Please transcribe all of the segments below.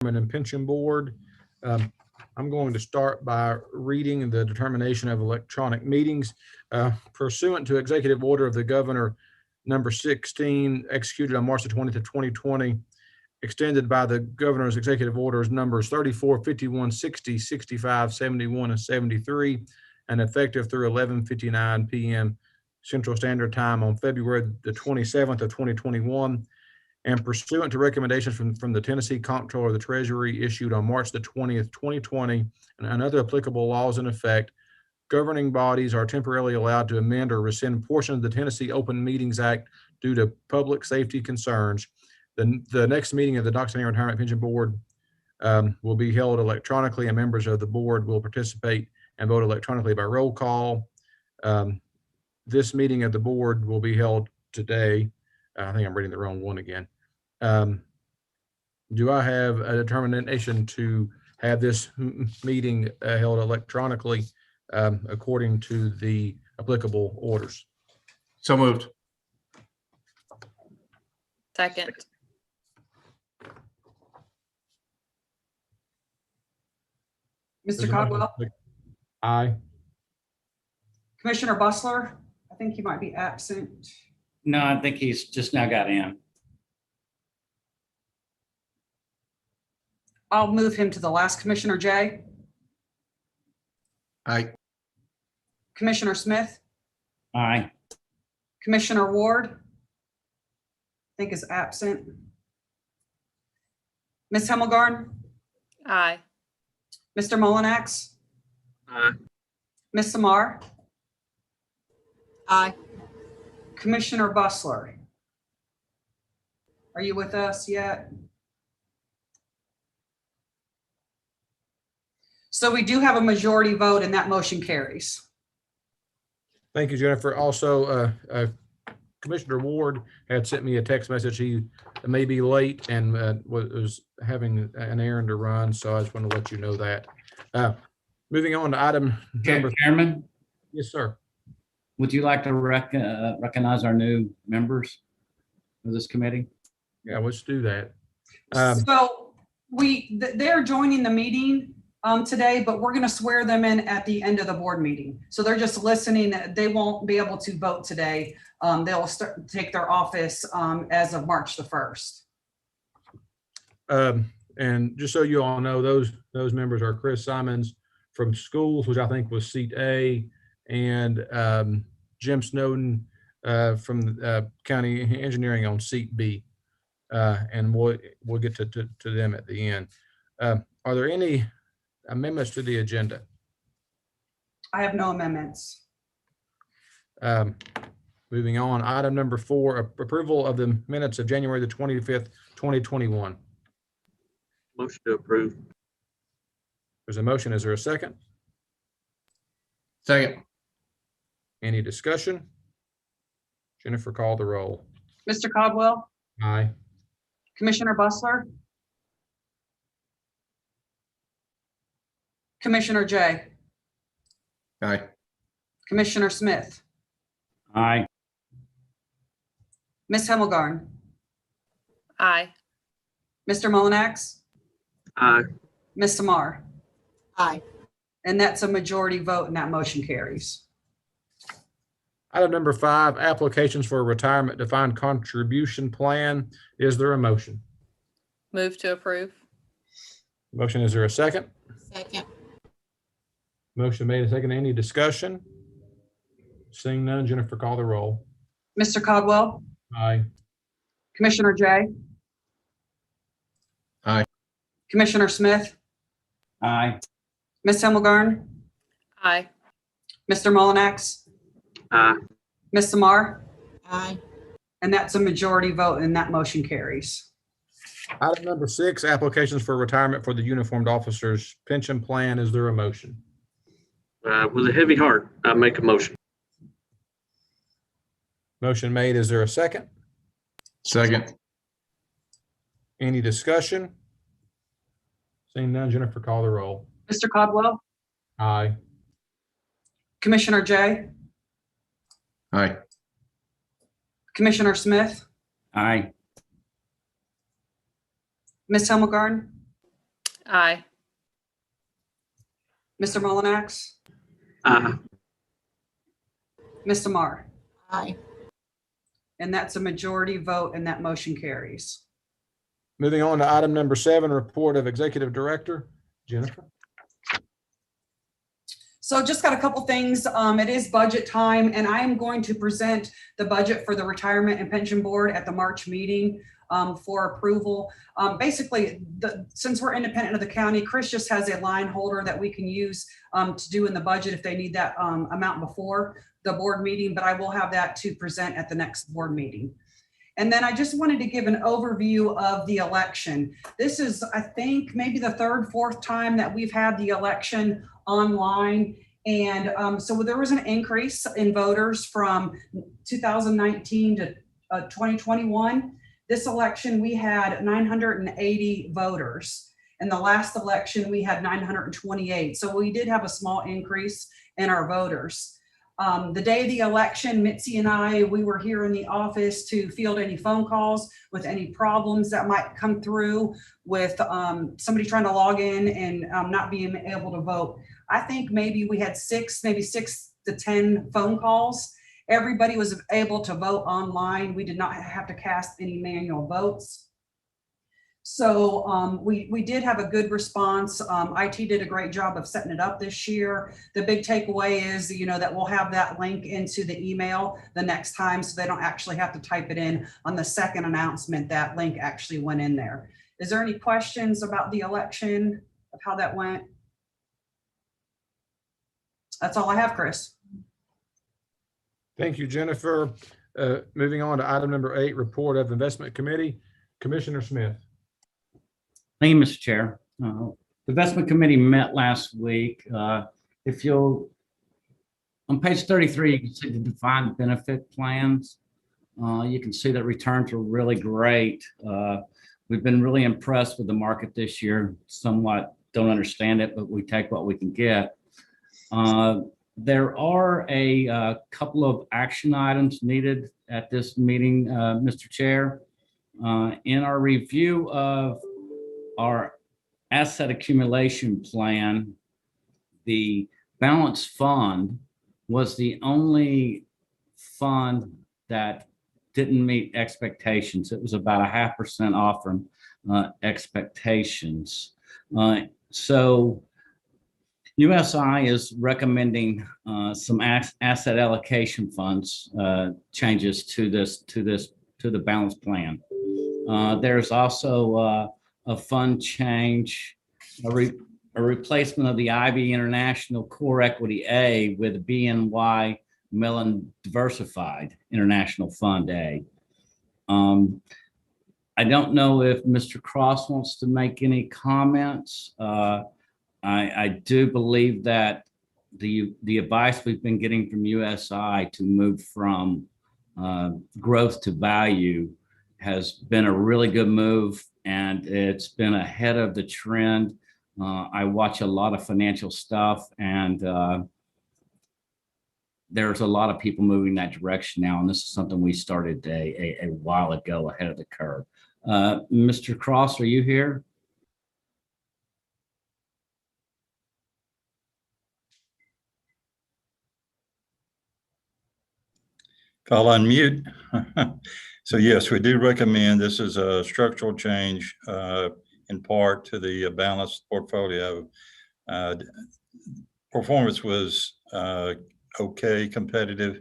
and Pension Board. I'm going to start by reading the determination of electronic meetings. Pursuant to Executive Order of the Governor number 16, executed on March the 20th of 2020, extended by the Governor's Executive Orders numbers 34, 51, 60, 65, 71, and 73, and effective through 11:59 p.m. Central Standard Time on February the 27th of 2021. And pursuant to recommendations from the Tennessee Comptroller of the Treasury issued on March the 20th, 2020, and other applicable laws in effect, governing bodies are temporarily allowed to amend or rescind portions of the Tennessee Open Meetings Act due to public safety concerns. The next meeting of the Knox County Retirement Pension Board will be held electronically, and members of the board will participate and vote electronically by roll call. This meeting of the board will be held today. I think I'm reading the wrong one again. Do I have a determination to have this meeting held electronically according to the applicable orders? So moved. Second. Mr. Codwell, Aye. Commissioner Bustler, I think he might be absent. No, I think he's just now got in. I'll move him to the last. Commissioner Jay, Aye. Commissioner Smith, Aye. Commissioner Ward, I think is absent. Ms. Hemmelgarn, Aye. Mr. Mullinax, Aye. Ms. Samar, Aye. Commissioner Bustler. Are you with us yet? So we do have a majority vote and that motion carries. Thank you, Jennifer. Also, Commissioner Ward had sent me a text message. He may be late and was having an errand to run, so I just want to let you know that. Moving on to item number. Chairman, Yes, sir. would you like to recognize our new members of this committee? Yeah, let's do that. So they're joining the meeting today, but we're going to swear them in at the end of the board meeting. So they're just listening. They won't be able to vote today. They'll take their office as of March the 1st. And just so you all know, those members are Chris Simons from schools, which I think was seat A, and Jim Snowden from county engineering on seat B. And we'll get to them at the end. Are there any amendments to the agenda? I have no amendments. Moving on, item number 4, approval of the minutes of January the 25th, 2021. Motion to approve. There's a motion. Is there a second? Second. Any discussion? Jennifer, call the roll. Mr. Codwell, Aye. Commissioner Bustler, Commissioner Jay, Aye. Commissioner Smith, Aye. Ms. Hemmelgarn, Aye. Mr. Mullinax, Aye. Ms. Samar, Aye. and that's a majority vote and that motion carries. Item number 5, applications for a retirement defined contribution plan. Is there a motion? Move to approve. Motion, is there a second? Second. Motion made and second. Any discussion? Seeing none, Jennifer, call the roll. Mr. Codwell, Aye. Commissioner Jay, Aye. Commissioner Smith, Aye. Ms. Hemmelgarn, Aye. Mr. Mullinax, Aye. Ms. Samar, Aye. and that's a majority vote and that motion carries. Item number 6, applications for retirement for the uniformed officers pension plan. Is there a motion? With a heavy heart, I make a motion. Motion made. Is there a second? Second. Any discussion? Seeing none, Jennifer, call the roll. Mr. Codwell, Aye. Commissioner Jay, Aye. Commissioner Smith, Aye. Ms. Hemmelgarn, Aye. Mr. Mullinax, Aye. Ms. Samar. Aye. And that's a majority vote and that motion carries. Moving on to item number 7, report of executive director. Jennifer? So just got a couple things. It is budget time and I am going to present the budget for the Retirement and Pension Board at the March meeting for approval. Basically, since we're independent of the county, Chris just has a line holder that we can use to do in the budget if they need that amount before the board meeting, but I will have that to present at the next board meeting. And then I just wanted to give an overview of the election. This is, I think, maybe the third, fourth time that we've had the election online. And so there was an increase in voters from 2019 to 2021. This election, we had 980 voters. In the last election, we had 928. So we did have a small increase in our voters. The day of the election, Mitzi and I, we were here in the office to field any phone calls with any problems that might come through with somebody trying to log in and not being able to vote. I think maybe we had 6 to 10 phone calls. Everybody was able to vote online. We did not have to cast any manual votes. So we did have a good response. IT did a great job of setting it up this year. The big takeaway is, that we'll have that link into the email the next time so they don't actually have to type it in on the second announcement. That link actually went in there. Is there any questions about the election, of how that went? That's all I have, Chris. Thank you, Jennifer. Moving on to item number 8, report of investment committee. Commissioner Smith. Thank you, Mr. Chair. The investment committee met last week. If you'll, on page 33, you can see the defined benefit plans. You can see that returns are really great. We've been really impressed with the market this year. Somewhat don't understand it, but we take what we can get. There are a couple of action items needed at this meeting, Mr. Chair. In our review of our asset accumulation plan, the balance fund was the only fund that didn't meet expectations. It was about 0.5% off from expectations. So USI is recommending some asset allocation funds changes to the balance plan. There's also a fund change, a replacement of the Ivy International Core Equity A with BNY Mellon Diversified International Fund A. I don't know if Mr. Cross wants to make any comments. I do believe that the advice we've been getting from USI to move from growth to value has been a really good move, and it's been ahead of the trend. I watch a lot of financial stuff, and there's a lot of people moving that direction now, and this is something we started a while ago ahead of the curve. Mr. Cross, are you here? I'll unmute. So yes, we do recommend, this is a structural change in part to the balanced portfolio. Performance was okay, competitive,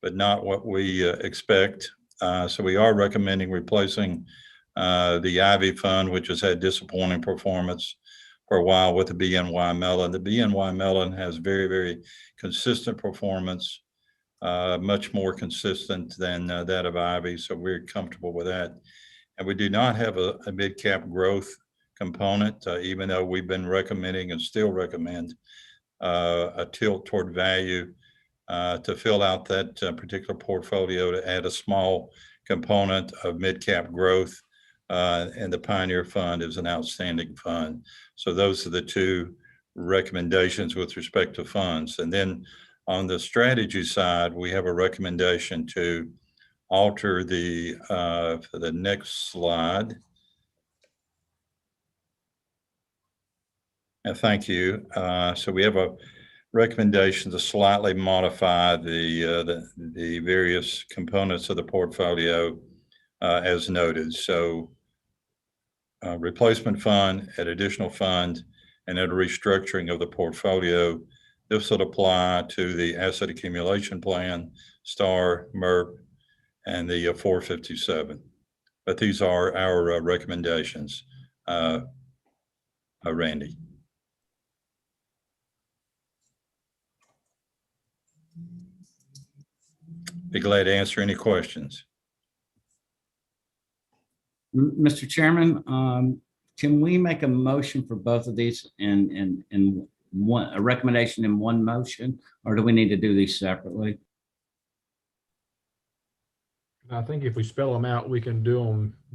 but not what we expect. So we are recommending replacing the Ivy Fund, which has had disappointing performance for a while, with the BNY Mellon. The BNY Mellon has very, very consistent performance. Much more consistent than that of Ivy, so we're comfortable with that. And we do not have a mid-cap growth component, even though we've been recommending and still recommend a tilt toward value to fill out that particular portfolio, to add a small component of mid-cap growth. And the Pioneer Fund is an outstanding fund. So those are the two recommendations with respect to funds. And then on the strategy side, we have a recommendation to alter for the next slide. Thank you. So we have a recommendation to slightly modify the various components of the portfolio as noted. So replacement fund, an additional fund, and then a restructuring of the portfolio. This would apply to the asset accumulation plan, STAR, MERP, and the 457. But these are our recommendations. Randy. Be glad to answer any questions. Mr. Chairman, can we make a motion for both of these in one, a recommendation in one motion, or do we need to do these separately? I think if we spell them out, we can do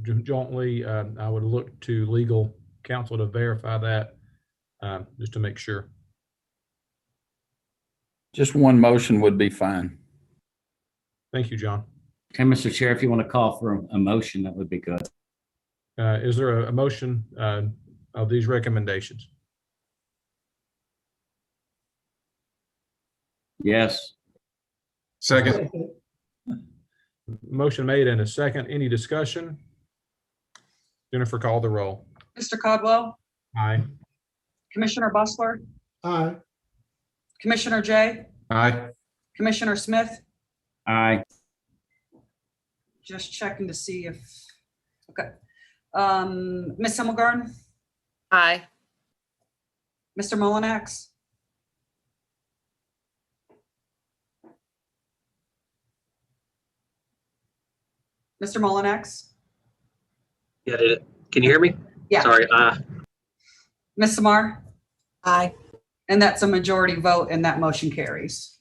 them jointly. I would look to legal counsel to verify that, just to make sure. Just one motion would be fine. Thank you, John. Okay, Mr. Chair, if you want to call for a motion, that would be good. Is there a motion of these recommendations? Yes. Second. Motion made and a second. Any discussion? Jennifer, call the roll. Mr. Codwell, Aye. Commissioner Bustler, Aye. Commissioner Jay, Aye. Commissioner Smith, Aye. just checking to see if, okay. Ms. Himmelgarn, Aye. Mr. Mullinax, Mr. Mullinax, Yeah, can you hear me? yeah, Sorry. Ms. Samar, Aye. and that's a majority vote and that motion carries.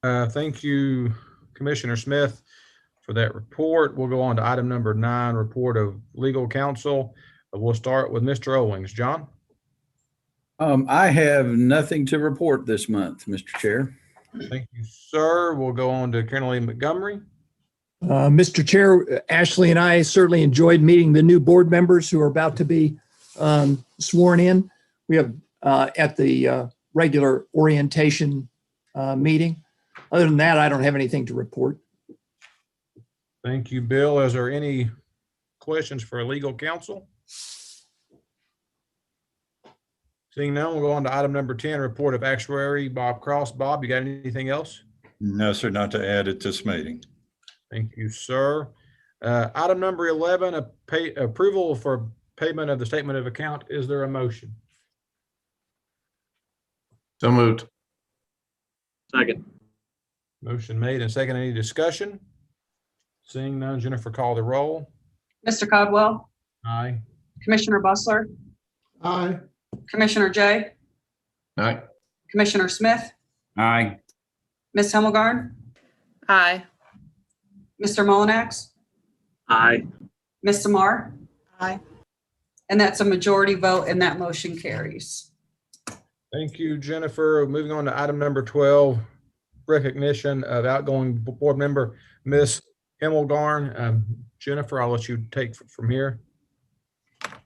Thank you, Commissioner Smith, for that report. We'll go on to item number 9, report of legal counsel. We'll start with Mr. Owings. John? I have nothing to report this month, Mr. Chair. Thank you, sir. We'll go on to Colonel Montgomery. Mr. Chair, Ashley and I certainly enjoyed meeting the new board members who are about to be sworn in. We have at the regular orientation meeting. Other than that, I don't have anything to report. Thank you, Bill. Is there any questions for legal counsel? Seeing none, we'll go on to item number 10, report of actuary Bob Cross. Bob, you got anything else? No, sir, not to add at this meeting. Thank you, sir. Item number 11, approval for payment of the statement of account. Is there a motion? So moved. Second. Motion made and second. Any discussion? Seeing none, Jennifer, call the roll. Mr. Codwell, Aye. Commissioner Bustler, Aye. Commissioner Jay, Aye. Commissioner Smith, Aye. Ms. Himmelgarn, Aye. Mr. Mullinax, Aye. Ms. Samar, Aye. and that's a majority vote and that motion carries. Thank you, Jennifer. Moving on to item number 12, recognition of outgoing board member, Ms. Himmelgarn. Jennifer, I'll let you take from here.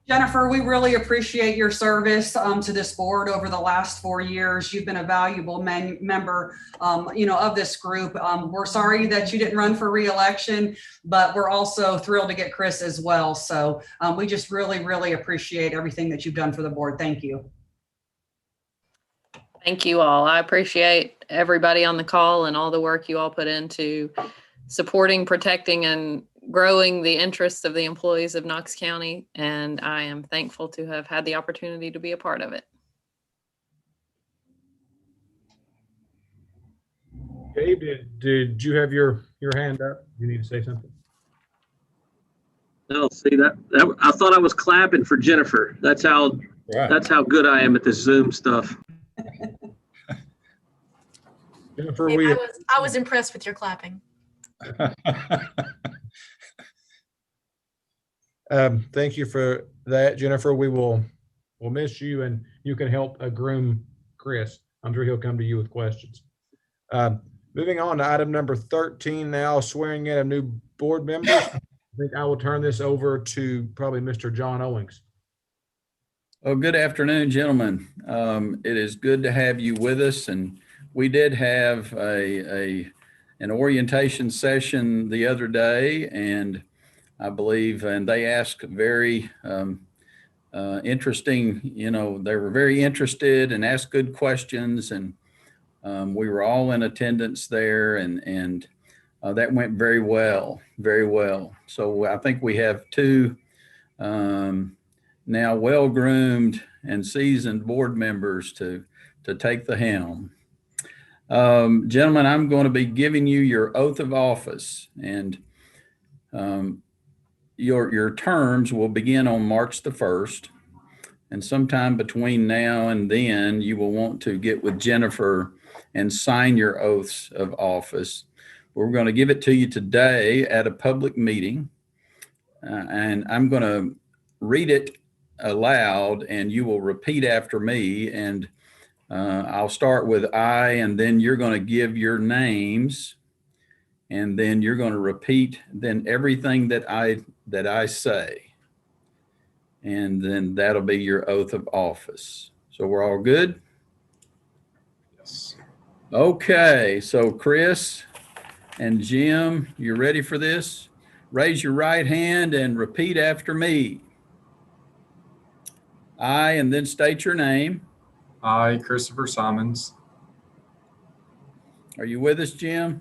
Jennifer, we really appreciate your service to this board over the last 4 years. You've been a valuable member, of this group. We're sorry that you didn't run for re-election, but we're also thrilled to get Chris as well. So we just really, really appreciate everything that you've done for the board. Thank you. Thank you all. I appreciate everybody on the call and all the work you all put into supporting, protecting, and growing the interests of the employees of Knox County. And I am thankful to have had the opportunity to be a part of it. Gabe, did you have your hand up? You need to say something? No, see that I thought I was clapping for Jennifer. That's how good I am at this Zoom stuff. Jennifer, Babe, I was impressed with your clapping. Thank you for that, Jennifer. We'll miss you, and you can help groom Chris. I'm sure he'll come to you with questions. Moving on to item number 13 now, swearing in of new board members. I think I will turn this over to probably Mr. John Owings. Oh, good afternoon, gentlemen. It is good to have you with us, and we did have an orientation session the other day, and I believe, and they asked very interesting, they were very interested and asked good questions, and we were all in attendance there, and that went very well, very well. So I think we have two now well-groomed and seasoned board members to take the helm. Gentlemen, I'm going to be giving you your oath of office, and your terms will begin on March the 1st. And sometime between now and then, you will want to get with Jennifer and sign your oaths of office. We're going to give it to you today at a public meeting, and I'm going to read it aloud, and you will repeat after me. And I'll start with I, and then you're going to give your names, and then you're going to repeat then everything that I say, and then that'll be your oath of office. So we're all good? Yes. Okay, so Chris and Jim, you ready for this? Raise your right hand and repeat after me. I, and then state your name. I, Christopher Simons, Are you with us, Jim?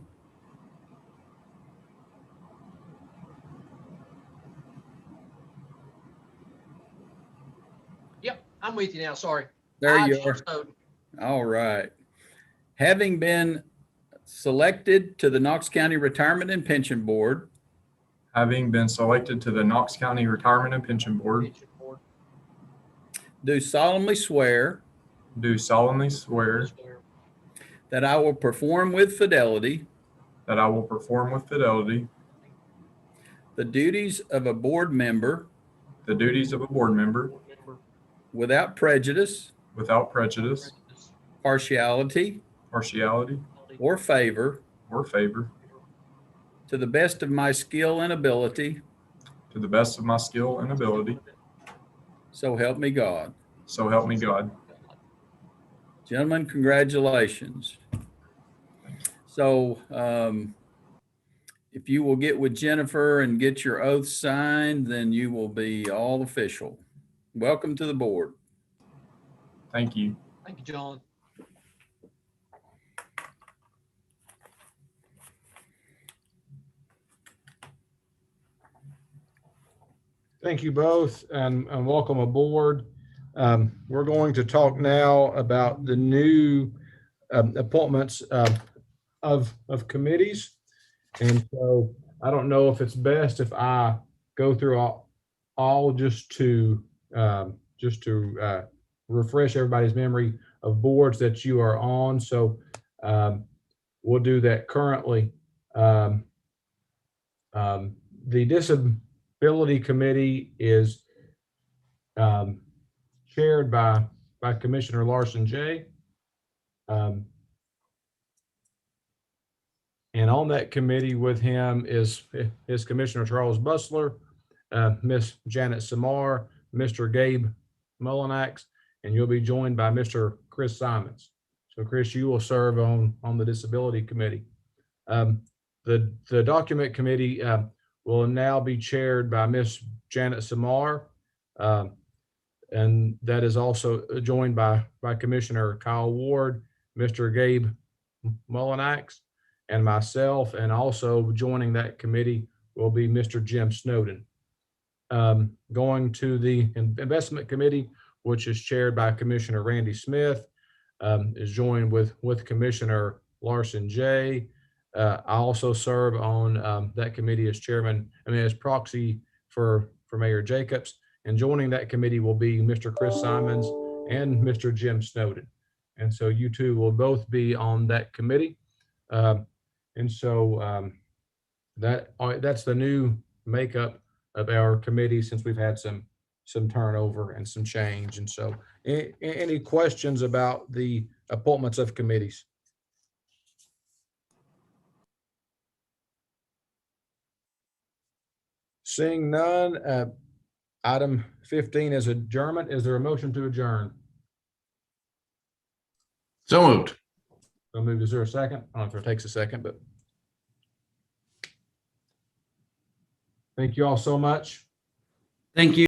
Yep, I'm with you now. Sorry. There I, you Jim are. Snowden, All right. Having been selected to the Knox County Retirement and Pension Board, having been selected to the Knox County Retirement and Pension Board, Pension Board, do solemnly swear do solemnly swear that I will perform with fidelity that I will perform with fidelity the duties of a board member the duties of a board member without prejudice, without prejudice, partiality, partiality, or favor, or favor, to the best of my skill and ability, to the best of my skill and ability. so help me God. So help me God. Gentlemen, congratulations. So if you will get with Jennifer and get your oath signed, then you will be all official. Welcome to the board. Thank you. thank you, John. Thank you both, and welcome aboard. We're going to talk now about the new appointments of committees. And so I don't know if it's best if I go through all just to refresh everybody's memory of boards that you are on. So we'll do that currently. The Disability Committee is chaired by Commissioner Larson J. And on that committee with him is Commissioner Charles Bustler, Miss Janet Samar, Mr. Gabe Mullinax, and you'll be joined by Mr. Chris Simons. So Chris, you will serve on the Disability Committee. The Document Committee will now be chaired by Miss Janet Samar, and that is also joined by Commissioner Kyle Ward, Mr. Gabe Mullinax, and myself, and also joining that committee will be Mr. Jim Snowden. Going to the Investment Committee, which is chaired by Commissioner Randy Smith, is joined with Commissioner Larson J. I also serve on that committee as chairman, as proxy for Mayor Jacobs. And joining that committee will be Mr. Chris Simons and Mr. Jim Snowden. And so you two will both be on that committee. And so that's the new makeup of our committee since we've had some turnover and some change. And so any questions about the appointments of committees? Seeing none, item 15 is adjournment. Is there a motion to adjourn? So moved. So moved. Is there a second? I don't know if it takes a second, but thank you all so much. Thank you.